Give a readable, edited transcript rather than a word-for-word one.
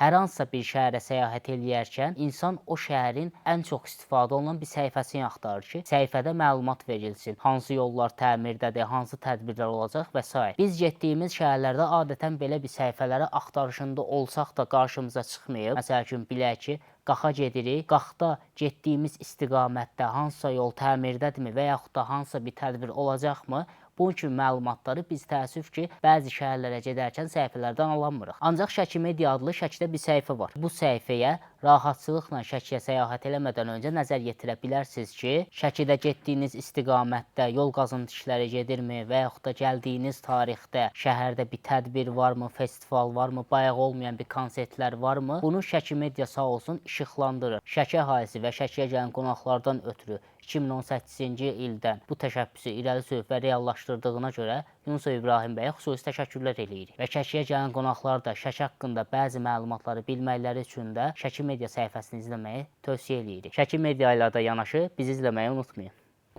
Hər hansısa bir şəhərə səyahət eləyərkən insan o şəhərin ən çox istifadə olunan bir səhifəsini axtarır ki, səhifədə məlumat verilsin. Hansı yollar təmirdədir, hansı tədbirlər olacaq və s. Biz getdiyimiz şəhərlərdə adətən belə bir səhifələri axtarışında olsaq da qarşımıza çıxmayıb. Məsəl üçün bilək ki, Qaxa gedirik, Qaxda getdiyimiz istiqamətdə hansısa yol təmirdədirmi və yaxud da hansısa bir tədbir olacaqmı? Bunun kimi məlumatları biz təəssüf ki, bəzi şəhərlərə gedərkən səhifələrdən alamırıq. Ancaq Şəki Media adlı Şəkidə bir səhifə var. Bu səhifəyə rahatçılıqla Şəkiyə səyahət eləmədən öncə nəzər yetirə bilərsiniz ki, Şəkidə getdiyiniz istiqamətdə yol qazıntı işləri gedirmi və yaxud da gəldiyiniz tarixdə şəhərdə bir tədbir varmı, festival varmı, bayaq olmayan bir konsertlər varmı? Bunu Şəki Media sağ olsun işıqlandırır. Şəki əhalisi və Şəkiyə gələn qonaqlardan ötürü 2018-ci ildən bu təşəbbüsü irəli sürüb və reallaşdırdığına görə Yunusov İbrahim bəyə xüsusi təşəkkürlər eləyirik. Və Şəkiyə gələn qonaqlar da Şəki haqqında bəzi məlumatları bilməkləri üçün də Şəki Media səhifəsini izləməyi tövsiyə eləyirik. Şəki Media ilə də yanaşı bizi izləməyi unutmayın.